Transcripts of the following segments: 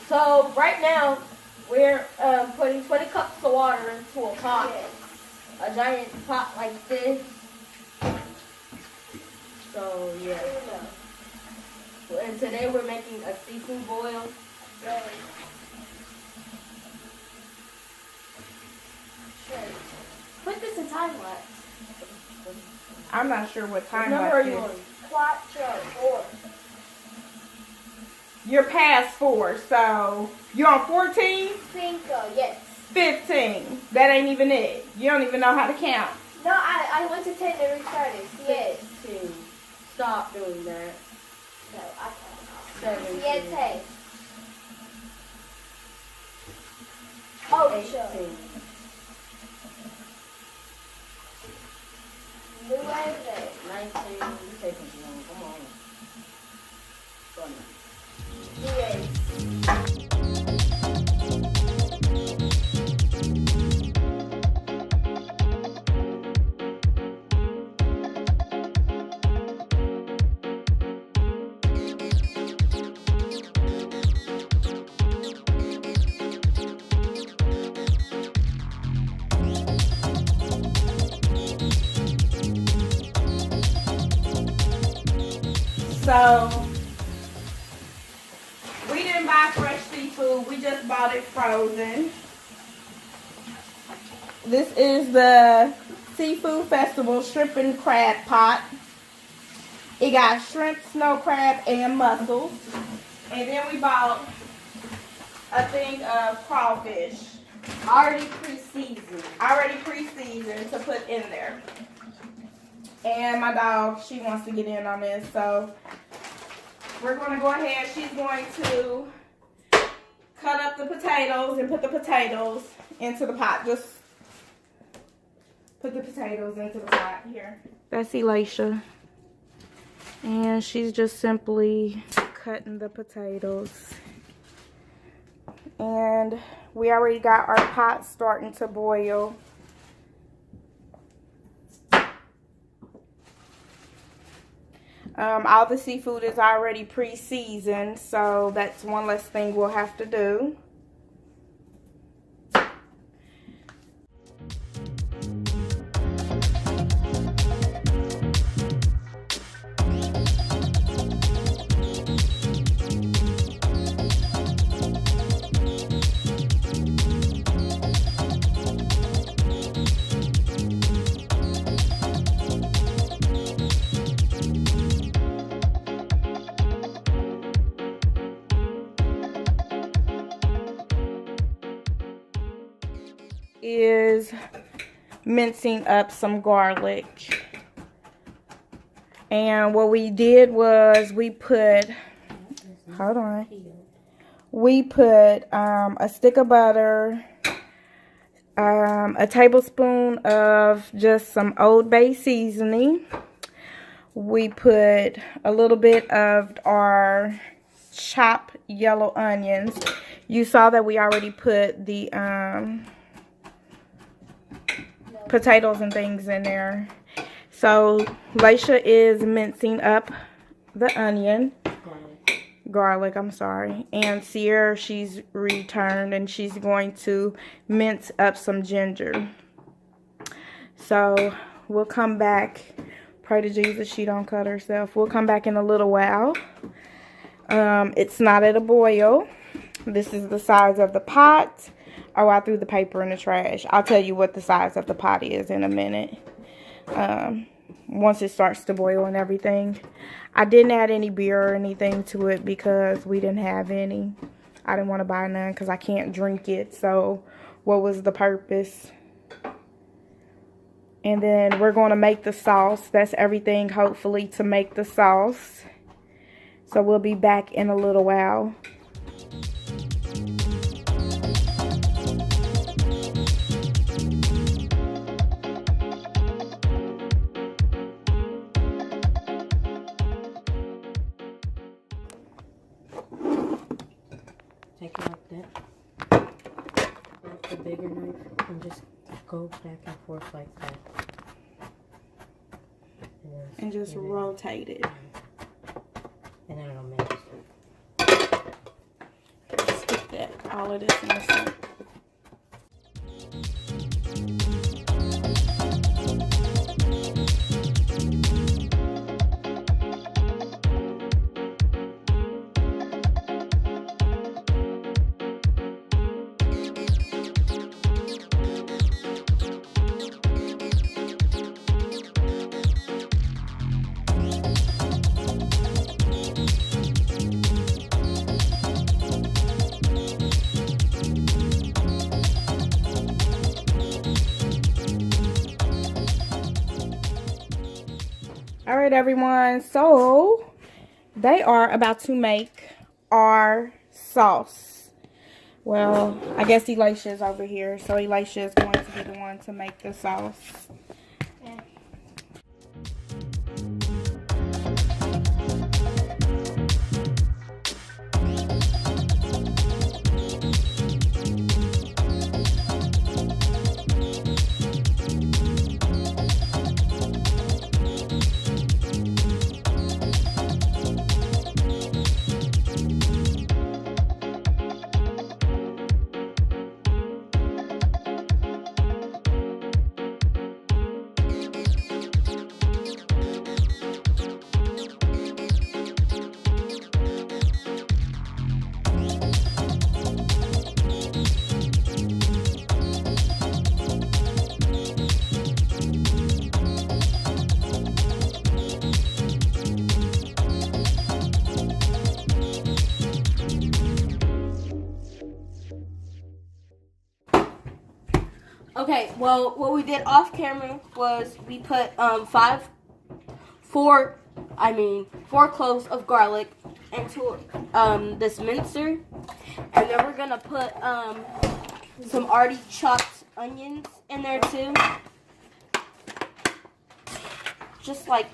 So right now we're putting 20 cups of water into a pot, a giant pot like this. So yeah. And today we're making a seafood boil. Put this in time lapse. I'm not sure what time What number are you on? 4. You're past 4, so you're on 14? 5, yes. 15. That ain't even it. You don't even know how to count. No, I went to 10 and restarted. Yes. 15. Stop doing that. No, I can't. 17. Siete. Oh, 18. sure. 19. You taking too long. Come on. Come on. 38. So, we didn't buy fresh seafood. We just bought it frozen. This is the Seafood Festival Shrimp and Crab Pot. It got shrimp, snow crab, and mussels. And then we bought a thing of crawfish. Already pre-seasoned. To put in there. And my dog, she wants to get in on this, so we're going to go ahead. She's going to cut up the potatoes and put the potatoes into the pot. Just put the potatoes into the pot here. That's Elisha. And she's just simply cutting the potatoes. And we already got our pot starting to boil. All the seafood is already pre-seasoned, so that's one less thing we'll have to do. Is mincing up some garlic, and what we did was we put a stick of butter, a tablespoon of just some Old Bay seasoning. We put a little bit of our chopped yellow onions. You saw that we already put the potatoes and things in there. So Laisha is mincing up the onion, garlic, I'm sorry, and Sierra, she's returned and she's going to mince up some ginger. So we'll come back. Pray to Jesus she don't cut herself. We'll come back in a little while. It's not at a boil. This is the size of the pot. Oh, I threw the paper in the trash. I'll tell you what the size of the pot is in a minute. Once it starts to boil and everything. I didn't add any beer or anything to it because we didn't have any. I didn't want to buy none because I can't drink it. So what was the purpose? And then we're going to make the sauce. That's everything, hopefully, to make the sauce. So we'll be back in a little while. Take it like that. Like the bigger knife and just go back and forth like that. And just rotate it. And then it'll mix. Stick that all of this missing. All right, everyone. So they are about to make our sauce. Well, I guess Elisha is over here, so Elisha is going to be the one to make the sauce. Okay, well, what we did off camera was we put 4 cloves of garlic into this mincer, and then we're gonna put some already chopped onions in there too. Just like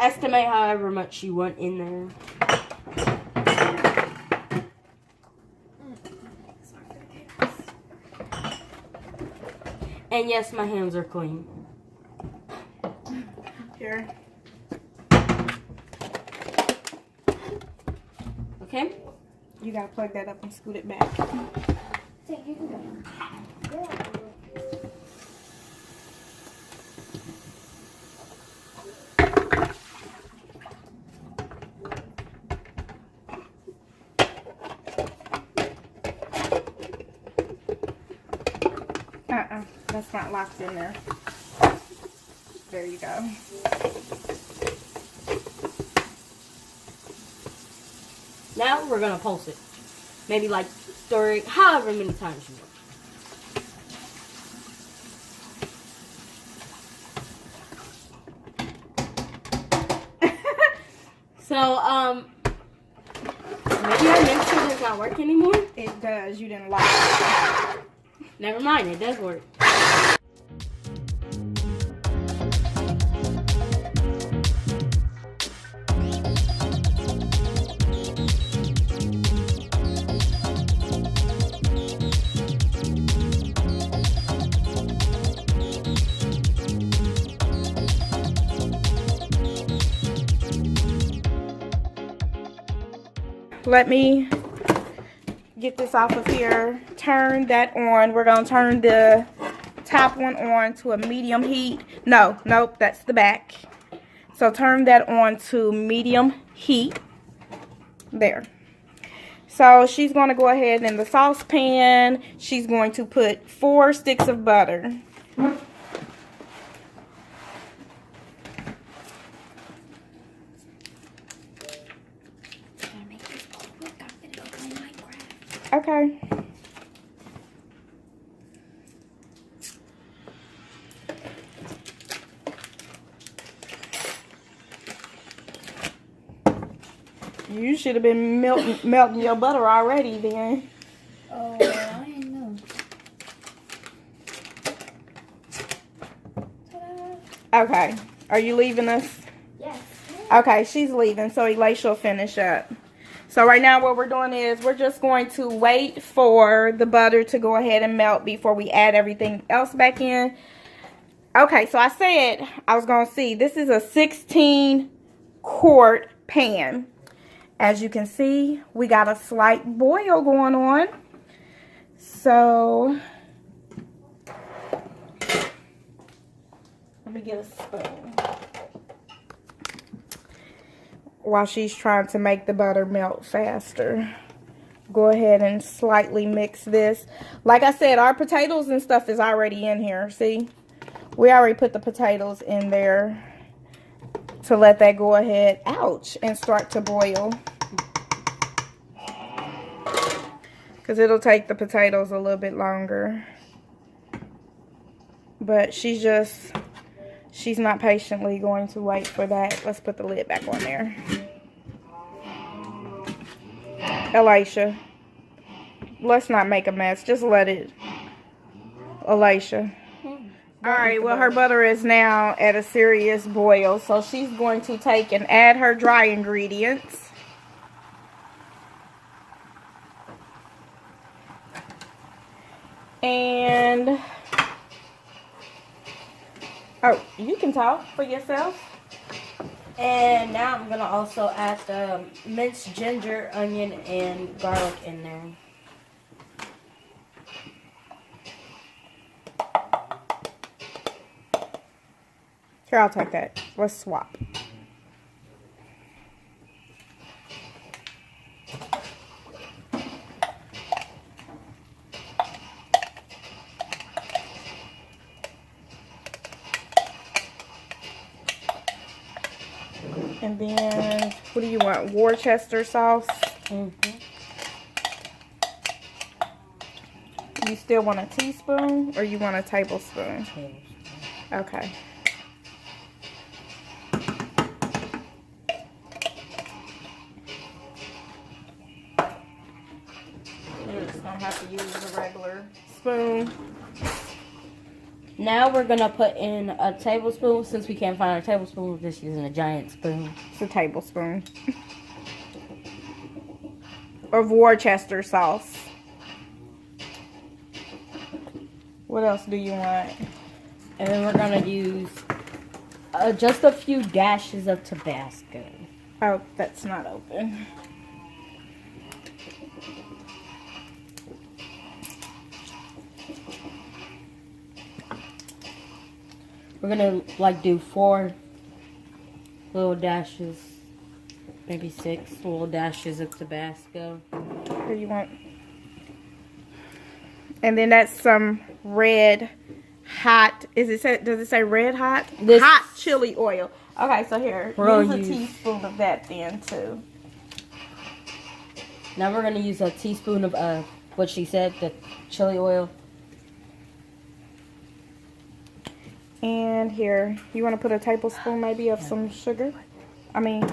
estimate however much you want in there. And yes, my hands are clean. Here. Okay? You gotta plug that up and scoot it back. Take you can go. Yeah. That's not locked in there. There you go. Now we're gonna pulse it. Maybe like stir it however many times you want. So, maybe our mixer does not work anymore? It does. You didn't lock it. Never mind, it does work. Let me get this off of here. Turn that on. We're going to turn the top one on to a medium heat. Nope, that's the back. So turn that on to medium heat. There. So she's going to go ahead in the saucepan. She's going to put 4 sticks of butter. Okay. You should have been melting your butter already then. Oh, I didn't know. Okay. Are you leaving us? Yes. Okay, she's leaving, so Elisha will finish up. So right now what we're doing is we're just going to wait for the butter to go ahead and melt before we add everything else back in. Okay, so I said I was going to see. This is a 16-quart pan. As you can see, we got a slight boil going on. So, let me get a spoon. While she's trying to make the butter melt faster. Go ahead and slightly mix this. Like I said, our potatoes and stuff is already in here. See? We already put the potatoes in there to let that go ahead, ouch, and start to boil. Because it'll take the potatoes a little bit longer. But she's not patiently going to wait for that. Let's put the lid back on there. Elisha, let's not make a mess. Just let it. Elisha. Alright, well, her butter is now at a serious boil. So she's going to take and add her dry ingredients. And, oh, you can talk for yourself. And now I'm going to also add the minced ginger, onion, and garlic in there. Here, I'll take that. Let's swap. And then, what do you want? Worcester sauce? Mm-hmm. You still want a teaspoon or you want a tablespoon? Okay. You're just gonna have to use a regular spoon. Now we're going to put in a tablespoon. Since we can't find our tablespoon, we're just using a giant spoon. It's a tablespoon of Worcester sauce. What else do you want? And then we're going to use just a few dashes of Tabasco. Oh, that's not open. We're going to like do 4 little dashes, maybe 6 little dashes of Tabasco. Here you want. And then that's some red hot, does it say red hot? Hot chili oil. Okay, so here, use a teaspoon of that then too. Now we're going to use a teaspoon of what she said, the chili oil. And here, you want to put a tablespoon maybe of some sugar? I mean,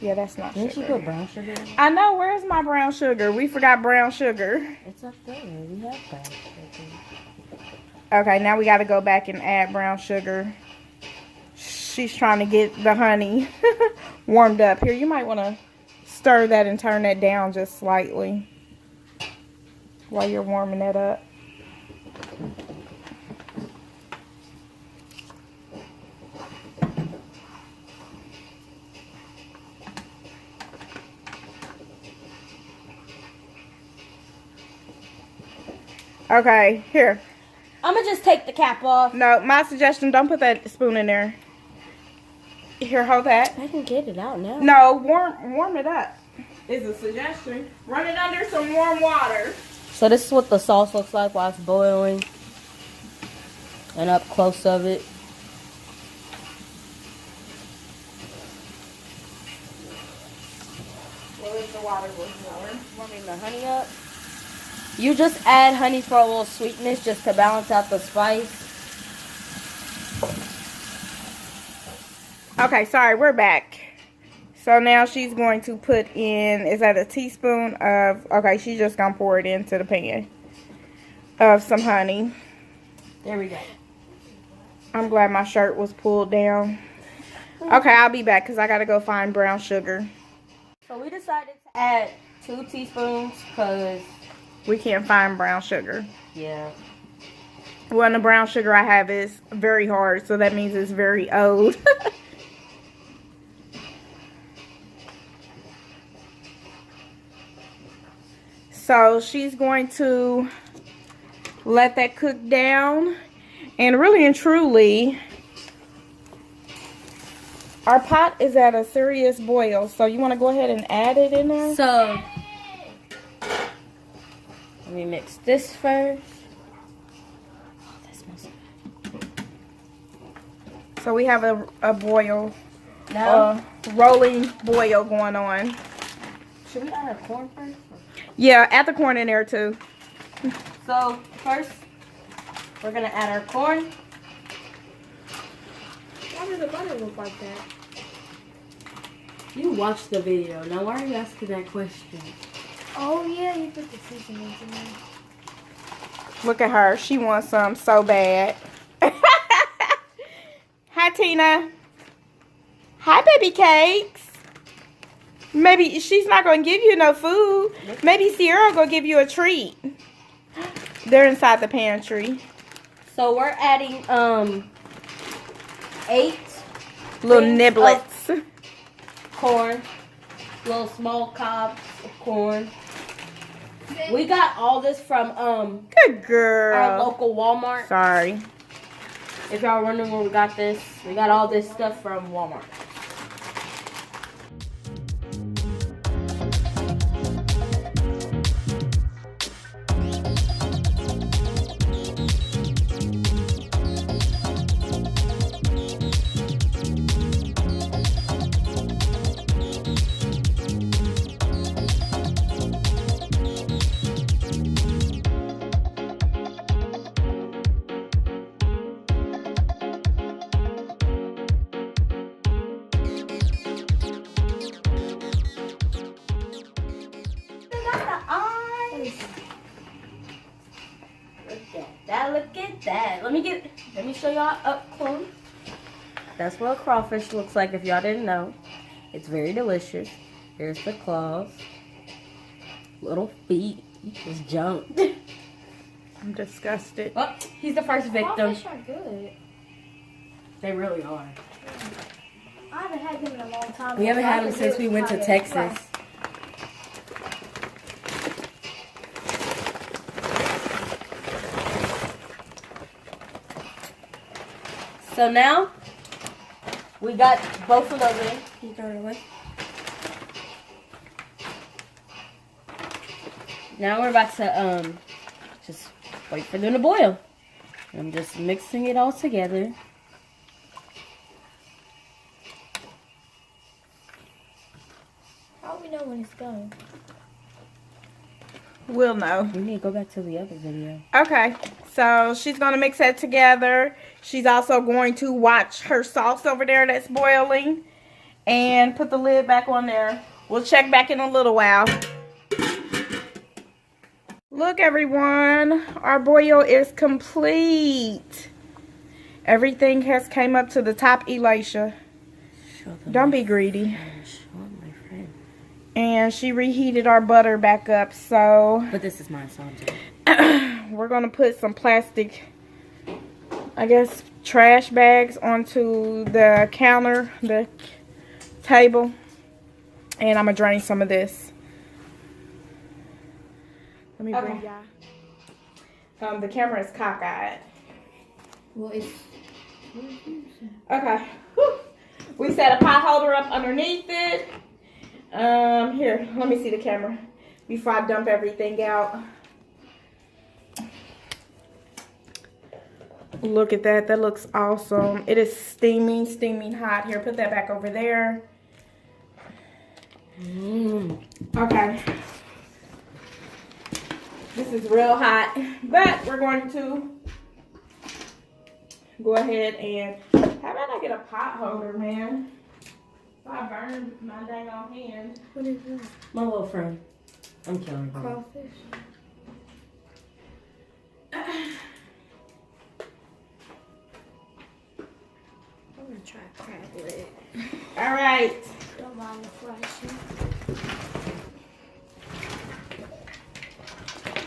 yeah, that's not Didn't sugar. you put brown sugar in? I know, where's my brown sugar? We forgot brown sugar. It's up there. We have brown sugar. Okay, now we got to go back and add brown sugar. She's trying to get the honey warmed up. Here, you might want to stir that and turn that down just slightly while you're warming that up. Okay, here. I'm going to just take the cap off. No, my suggestion, don't put that spoon in there. Here, hold that. I can get it out now. No, warm it up is a suggestion. Run it under some warm water. So this is what the sauce looks like while it's boiling. And up close of it. Well, if the water was warm. Warming the honey up. You just add honey for a little sweetness just to balance out the spice. Okay, sorry, we're back. So now she's going to put in, is that a teaspoon of, okay, she's just going to pour it into the pan of some honey. There we go. I'm glad my shirt was pulled down. Okay, I'll be back because I got to go find brown sugar. So we decided to add 2 teaspoons because we can't find brown sugar. yeah. Well, the brown sugar I have is very hard, so that means it's very old. So she's going to let that cook down. And really and truly, our pot is at a serious boil. So you want to go ahead and add it in there? So let me mix this first. That smells good. So we have a boil, Now, rolling boil going on. should we add our corn first? Yeah, add the corn in there too. So first, we're gonna add our corn. Why does the butter look like that? You watched the video. Now why are you asking that question? Oh yeah, you put the seasonings in there. Look at her. She wants some so bad. Hi, Tina. Hi, baby cakes. Maybe she's not going to give you no food. Maybe Sierra going to give you a treat. They're inside the pantry. So we're adding 8 Little things niblets. of corn, little small cobs of corn. We got all this from Good girl. our local Walmart. Sorry. If y'all are wondering where we got this, we got all this stuff from Walmart. Look at that. Let me show y'all up close. That's what a crawfish looks like if y'all didn't know. It's very delicious. Here's the claws. Little feet. He just jumped. I'm disgusted. Well, he's the first victim. Crawfish are good. They really are. I haven't had them in a long time. We haven't but I had them could since really we went to try it. Texas. So now, we got both of those in. Can you throw it away? Now we're about to just wait for them to boil. I'm just mixing it all together. How do we know when it's done? We'll know. We need to go back to the other video. Okay, so she's going to mix that together. She's also going to watch her sauce over there that's boiling and put the lid back on there. We'll check back in a little while. Look, everyone, our boil is complete. Everything has came up to the top, Elisha. Don't be greedy. Show them my friend. And she reheated our butter back up, so But this is mine, so I'm doing. we're going to put some plastic, I guess, trash bags onto the counter, the table. And I'm going to drain some of this. Let me bring y'all. The camera is cockeyed. Well, it's. Okay. Whew. We set a pot holder up underneath it. Here, let me see the camera before I dump everything out. Look at that. That looks awesome. It is steaming, steaming hot. Here, put that back over there. Okay. This is real hot, but we're going to go ahead and, how about I get a pot holder, man? If I burn my dang on hand. What is that? My little friend. I'm killing her. Crawfish. I'm gonna try crab leg. All right. Don't mind the flashing.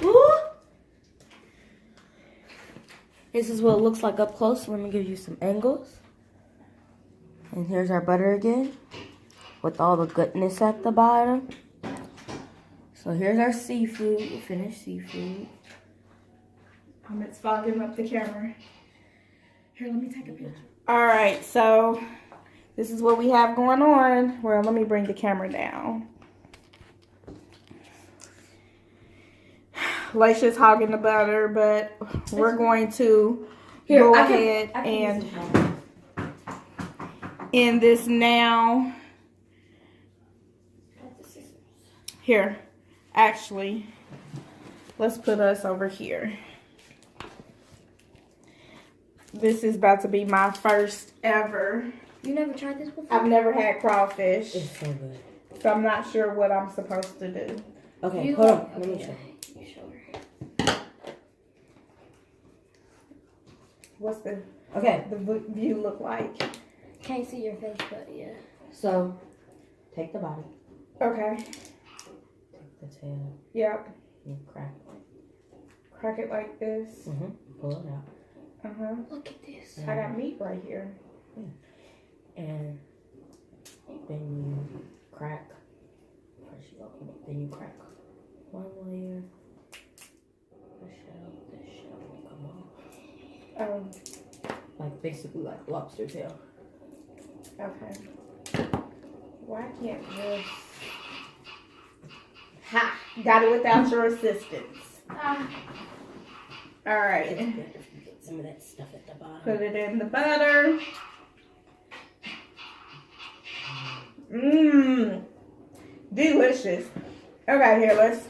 Ooh. This is what it looks like up close. Let me give you some angles. And here's our butter again, with all the goodness at the bottom. So here's our seafood, finished seafood. It's fogging up the camera. Here, let me take a picture. All right, so this is what we have going on. Well, let me bring the camera down. Laisha's hogging the butter, but we're going to go ahead and end this now. Here, actually, let's put us over here. This is about to be my first ever. You never tried this before? I've never had crawfish, It's so good. so I'm not sure what I'm supposed to do. Okay, hold on. Let me show you. You show her. What's the Okay, view look like? Can't see your face, but yeah. so take the body, Okay. take the tail, Yep. and crack it. Crack it like this. Pull it out. Look at this. I got meat right here. And then you crack. First you open it, then you crack one layer. The shell will come off. Like basically like lobster tail. Okay. Why can't this? Ha! Got it without your assistance. All right. It's good if you get some of that stuff at the bottom. Put it in the butter. Mmm. Delicious. Okay, here, let's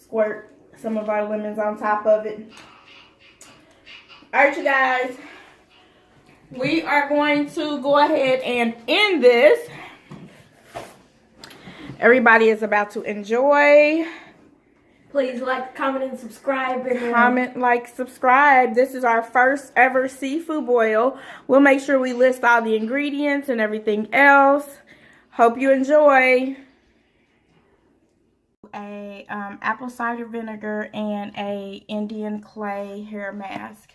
squirt some of our lemons on top of it. All right, you guys. We are going to go ahead and end this. Everybody is about to enjoy. Please like, comment, and subscribe. And Comment, like, subscribe. This is our first ever seafood boil. We'll make sure we list all the ingredients and everything else. Hope you enjoy. A apple cider vinegar and a Indian clay hair mask.